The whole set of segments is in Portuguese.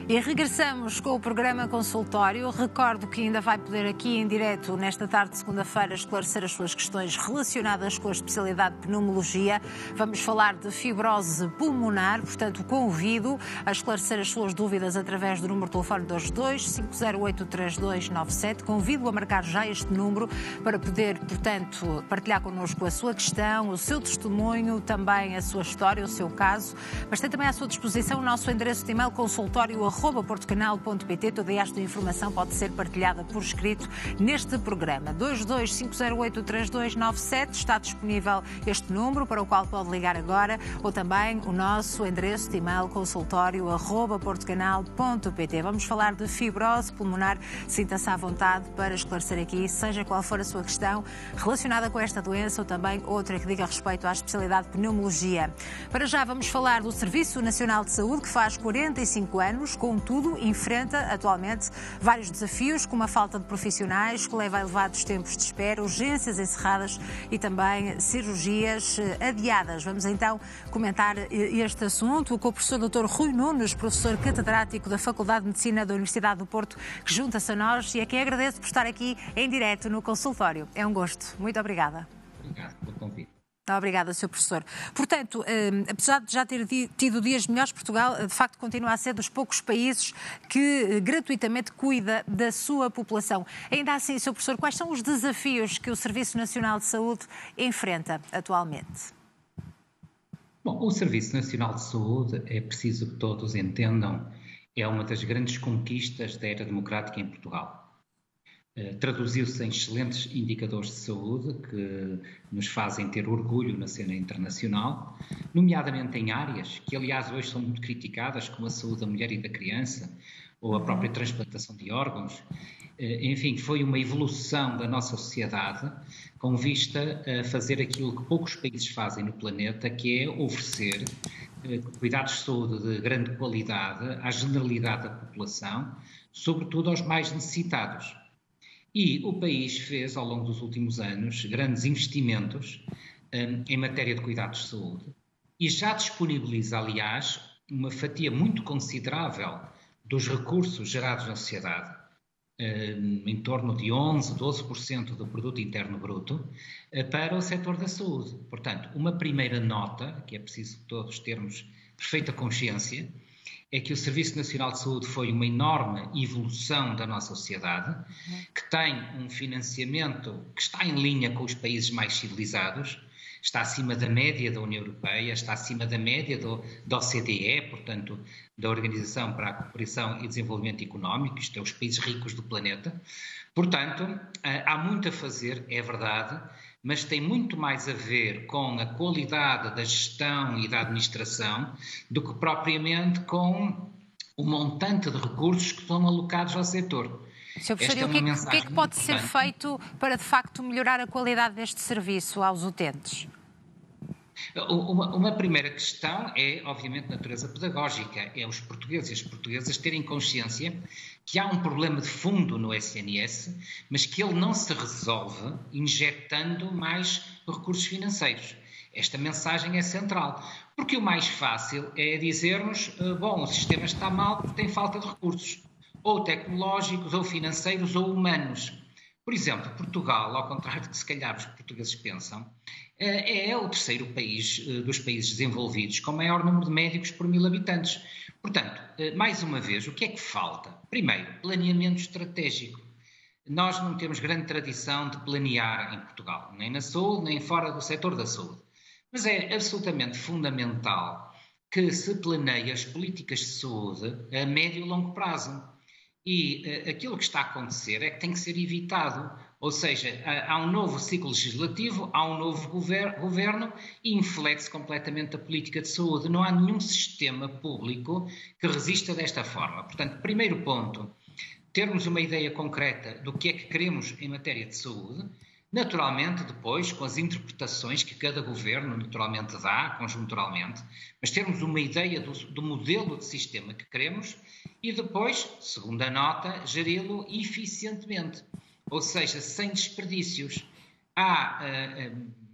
E regressamos com o programa consultório. Recordo que ainda vai poder aqui em direto, nesta tarde de segunda-feira, esclarecer as suas questões relacionadas com a especialidade de pneumologia. Vamos falar de fibrose pulmonar, portanto convido a esclarecer as suas dúvidas através do número de telefone 22-508-3297. Convido a marcar já este número para poder, portanto, partilhar connosco a sua questão, o seu testemunho, também a sua história, o seu caso. Mas tem também à sua disposição o nosso endereço de e-mail consultório@portocanal.pt. Toda esta informação pode ser partilhada por escrito neste programa. 22-508-3297. Está disponível este número para o qual pode ligar agora, ou também o nosso endereço de e-mail consultório@portocanal.pt. Vamos falar de fibrose pulmonar. Sinta-se à vontade para esclarecer aqui, seja qual for a sua questão relacionada com esta doença ou também outra que diga respeito à especialidade de pneumologia. Para já vamos falar do Serviço Nacional de Saúde, que faz 45 anos, contudo, enfrenta atualmente vários desafios, como a falta de profissionais, que leva a elevados tempos de espera, urgências encerradas e também cirurgias adiadas. Vamos então comentar este assunto com o professor Dr. Rui Nunes, professor catedrático da Faculdade de Medicina da Universidade do Porto, que junta-se a nós e a quem agradeço por estar aqui em direto no consultório. É um gosto. Muito obrigada. Obrigado pelo convite. Obrigada, Sr. Professor. Portanto, apesar de já ter tido dias melhores, Portugal, de facto, continua a ser dos poucos países que gratuitamente cuida da sua população. Ainda assim, Sr. Professor, quais são os desafios que o Serviço Nacional de Saúde enfrenta atualmente? Bom, o Serviço Nacional de Saúde, é preciso que todos entendam, é uma das grandes conquistas da era democrática em Portugal. Traduziu-se em excelentes indicadores de saúde que nos fazem ter orgulho na cena internacional, nomeadamente em áreas que, aliás, hoje são muito criticadas, como a saúde da mulher e da criança, ou a própria transplantação de órgãos. Enfim, foi uma evolução da nossa sociedade com vista a fazer aquilo que poucos países fazem no planeta, que é oferecer cuidados de saúde de grande qualidade à generalidade da população, sobretudo aos mais necessitados. E o país fez, ao longo dos últimos anos, grandes investimentos em matéria de cuidados de saúde e já disponibiliza, aliás, uma fatia muito considerável dos recursos gerados na sociedade, em torno de 11%, 12% do produto interno bruto, para o setor da saúde. Portanto, uma primeira nota, que é preciso todos termos perfeita consciência, é que o Serviço Nacional de Saúde foi uma enorme evolução da nossa sociedade, que tem um financiamento que está em linha com os países mais civilizados, está acima da média da União Europeia, está acima da média da OCDE, portanto, da Organização para a Cooperação e Desenvolvimento Económico, isto é, os países ricos do planeta. Portanto, há muito a fazer, é verdade, mas tem muito mais a ver com a qualidade da gestão e da administração do que propriamente com o montante de recursos que estão alocados ao setor. Sr. Professor, o que é que pode ser feito para, de facto, melhorar a qualidade deste serviço aos utentes? Uma primeira questão é, obviamente, natureza pedagógica. É os portugueses e as portuguesas terem consciência que há um problema de fundo no SNS, mas que ele não se resolve injetando mais recursos financeiros. Esta mensagem é central, porque o mais fácil é dizermos, bom, o sistema está mal porque tem falta de recursos, ou tecnológicos, ou financeiros, ou humanos. Por exemplo, Portugal, ao contrário do que se calhar os portugueses pensam, é o terceiro país dos países desenvolvidos com maior número de médicos por 1000 habitantes. Portanto, mais uma vez, o que é que falta? Primeiro, planeamento estratégico. Nós não temos grande tradição de planear em Portugal, nem na saúde, nem fora do setor da saúde. Mas é absolutamente fundamental que se planeie as políticas de saúde a médio e longo prazo. E aquilo que está a acontecer é que tem que ser evitado, ou seja, há um novo ciclo legislativo, há um novo governo e inflete-se completamente a política de saúde. Não há nenhum sistema público que resista desta forma. Portanto, primeiro ponto, termos uma ideia concreta do que é que queremos em matéria de saúde, naturalmente depois com as interpretações que cada governo naturalmente dá, conjunturalmente, mas termos uma ideia do modelo de sistema que queremos e depois, segunda nota, geri-lo eficientemente, ou seja, sem desperdícios. Há,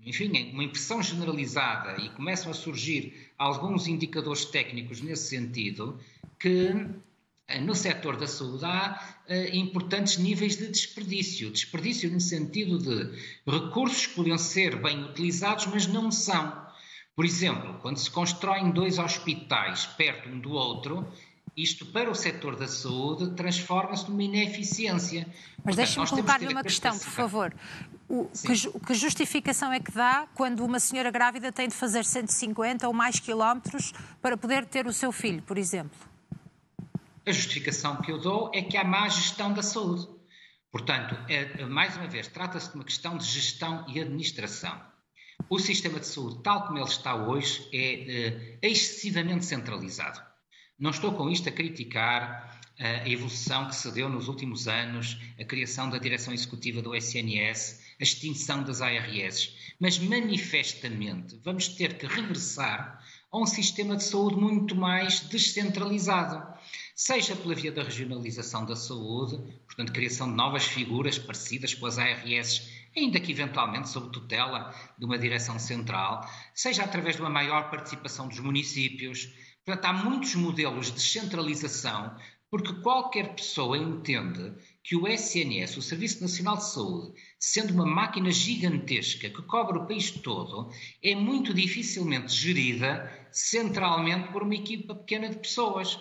enfim, uma impressão generalizada e começam a surgir alguns indicadores técnicos nesse sentido que no setor da saúde há importantes níveis de desperdício. Desperdício no sentido de recursos que podiam ser bem utilizados, mas não são. Por exemplo, quando se constroem 2 hospitais perto um do outro, isto para o setor da saúde transforma-se numa ineficiência. Mas deixe-me colocar-lhe uma questão, por favor. Que justificação é que dá quando uma senhora grávida tem de fazer 150 ou mais quilómetros para poder ter o seu filho, por exemplo? A justificação que eu dou é que há má gestão da saúde. Portanto, mais uma vez, trata-se de uma questão de gestão e administração. O sistema de saúde, tal como ele está hoje, é excessivamente centralizado. Não estou com isto a criticar a evolução que se deu nos últimos anos, a criação da direção executiva do SNS, a extinção das ARS, mas manifestamente vamos ter que regressar a um sistema de saúde muito mais descentralizado, seja pela via da regionalização da saúde, portanto, criação de novas figuras parecidas com as ARS, ainda que eventualmente sob tutela de uma direção central, seja através de uma maior participação dos municípios. Portanto, há muitos modelos de descentralização, porque qualquer pessoa entende que o SNS, o Serviço Nacional de Saúde, sendo uma máquina gigantesca que cobre o país todo, é muito dificilmente gerida centralmente por uma equipa pequena de pessoas.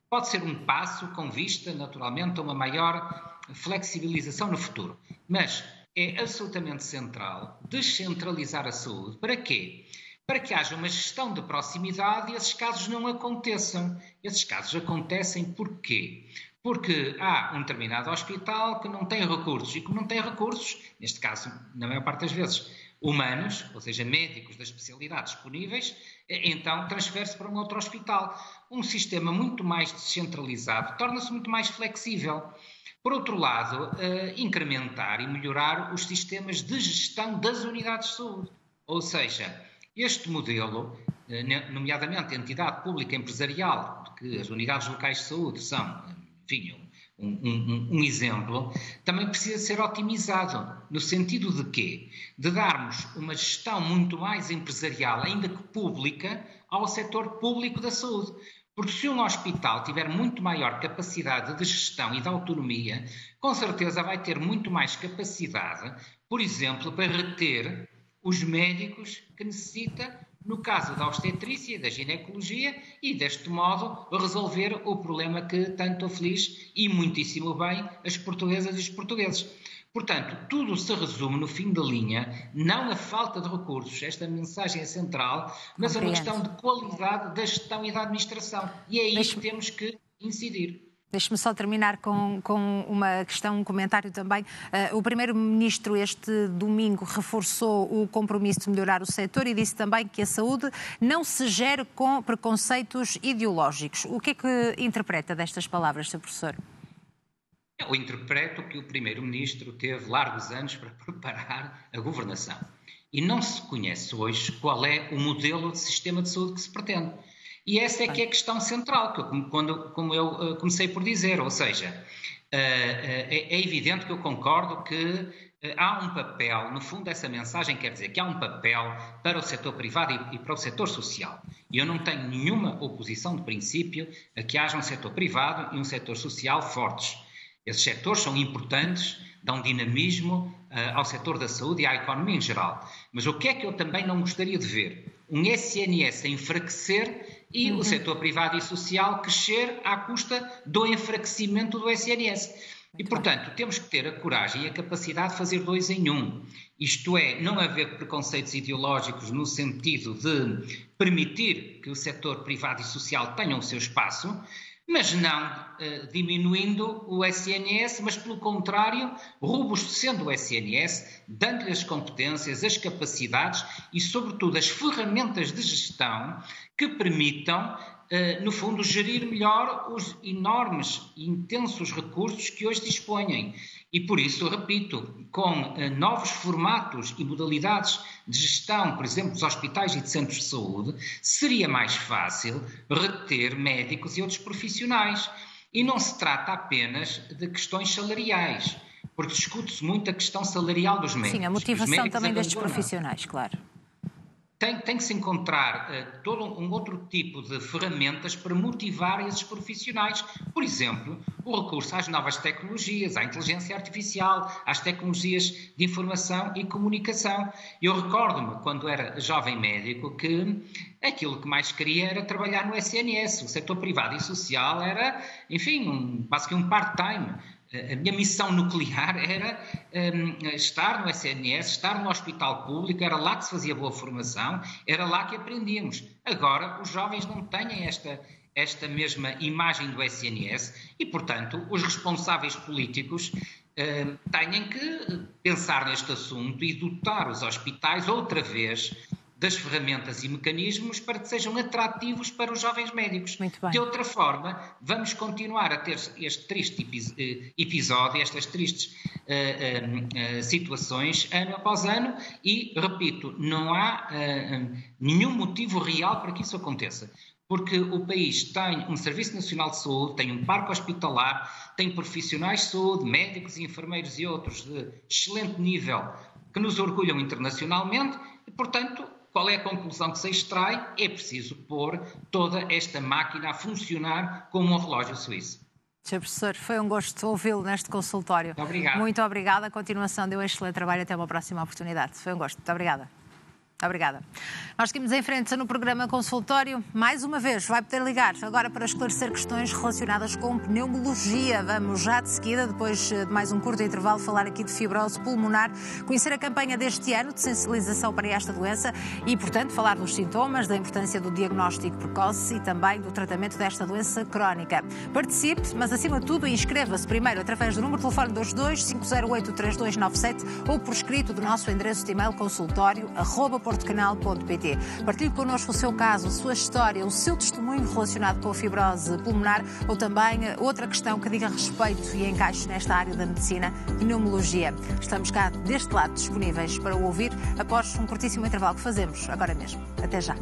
Pode ser um passo com vista, naturalmente, a uma maior flexibilização no futuro, mas é absolutamente central descentralizar a saúde. Para quê? Para que haja uma gestão de proximidade e esses casos não aconteçam. Esses casos acontecem porquê? Porque há um determinado hospital que não tem recursos, e como não tem recursos, neste caso, na maior parte das vezes, humanos, ou seja, médicos da especialidade disponíveis, então transfere-se para um outro hospital. Um sistema muito mais descentralizado torna-se muito mais flexível. Por outro lado, incrementar e melhorar os sistemas de gestão das unidades de saúde. Ou seja, este modelo, nomeadamente a entidade pública empresarial, porque as unidades locais de saúde são, enfim, um exemplo, também precisa ser otimizado, no sentido de quê? De darmos uma gestão muito mais empresarial, ainda que pública, ao setor público da saúde. Porque se um hospital tiver muito maior capacidade de gestão e de autonomia, com certeza vai ter muito mais capacidade, por exemplo, para reter os médicos que necessita, no caso da obstetrícia e da ginecologia, e deste modo resolver o problema que tanto aflige e muitíssimo bem as portuguesas e os portugueses. Portanto, tudo se resume no fim da linha, não a falta de recursos, esta mensagem é central, mas a uma questão de qualidade da gestão e da administração. E é aí que temos que incidir. Deixe-me só terminar com uma questão, um comentário também. O Primeiro-Ministro este domingo reforçou o compromisso de melhorar o setor e disse também que a saúde não se gera com preconceitos ideológicos. O que é que interpreta destas palavras, Sr. Professor? Eu interpreto que o Primeiro-Ministro teve largos anos para preparar a governação. E não se conhece hoje qual é o modelo de sistema de saúde que se pretende. E essa é que é a questão central, como eu comecei por dizer, ou seja, é evidente que eu concordo que há um papel, no fundo essa mensagem quer dizer que há um papel para o setor privado e para o setor social. E eu não tenho nenhuma oposição de princípio a que haja um setor privado e um setor social fortes. Esses setores são importantes, dão dinamismo ao setor da saúde e à economia em geral. Mas o que é que eu também não gostaria de ver? Um SNS a enfraquecer e o setor privado e social crescer à custa do enfraquecimento do SNS. E, portanto, temos que ter a coragem e a capacidade de fazer 2 em 1. Isto é, não haver preconceitos ideológicos no sentido de permitir que o setor privado e social tenham o seu espaço, mas não diminuindo o SNS, mas pelo contrário, robustecendo o SNS, dando-lhe as competências, as capacidades e, sobretudo, as ferramentas de gestão que permitam, no fundo, gerir melhor os enormes e intensos recursos que hoje dispõem. E por isso, repito, com novos formatos e modalidades de gestão, por exemplo, dos hospitais e de centros de saúde, seria mais fácil reter médicos e outros profissionais. E não se trata apenas de questões salariais, porque discute-se muito a questão salarial dos médicos. Sim, a motivação também destes profissionais, claro. tem que se encontrar todo um outro tipo de ferramentas para motivar esses profissionais. Por exemplo, o recurso às novas tecnologias, à inteligência artificial, às tecnologias de informação e comunicação. Eu recordo-me, quando era jovem médico, que aquilo que mais queria era trabalhar no SNS. O setor privado e social era, enfim, quase que um part-time. A minha missão nuclear era estar no SNS, estar no hospital público, era lá que se fazia boa formação, era lá que aprendíamos. Agora, os jovens não têm esta mesma imagem do SNS e, portanto, os responsáveis políticos têm que pensar neste assunto e dotar os hospitais outra vez das ferramentas e mecanismos para que sejam atrativos para os jovens médicos. Muito bem. De outra forma, vamos continuar a ter este triste episódio, estas tristes situações ano após ano e, repito, não há nenhum motivo real para que isso aconteça. Porque o país tem um Serviço Nacional de Saúde, tem um parque hospitalar, tem profissionais de saúde, médicos, enfermeiros e outros de excelente nível que nos orgulham internacionalmente e, portanto, qual é a conclusão que se extrai? É preciso pôr toda esta máquina a funcionar como um relógio suíço. Sr. Professor, foi um gosto ouvi-lo neste consultório. Muito obrigado. Muito obrigada. A continuação de um excelente trabalho. Até uma próxima oportunidade. Foi um gosto. Muito obrigada. Obrigada. Nós seguimos em frente no programa Consultório. Mais uma vez, vai poder ligar agora para esclarecer questões relacionadas com pneumologia. Vamos já de seguida, depois de mais um curto intervalo, falar aqui de fibrose pulmonar, conhecer a campanha deste ano de sensibilização para esta doença e, portanto, falar dos sintomas, da importância do diagnóstico precoce e também do tratamento desta doença crónica. Participe, mas acima de tudo inscreva-se primeiro através do número de telefone 22-508-3297 ou por escrito do nosso endereço de e-mail consultório@portocanal.pt. Partilhe connosco o seu caso, a sua história, o seu testemunho relacionado com a fibrose pulmonar ou também outra questão que diga respeito e encaixe nesta área da medicina, pneumologia. Estamos cá deste lado disponíveis para o ouvir após um curtíssimo intervalo que fazemos agora mesmo. Até já.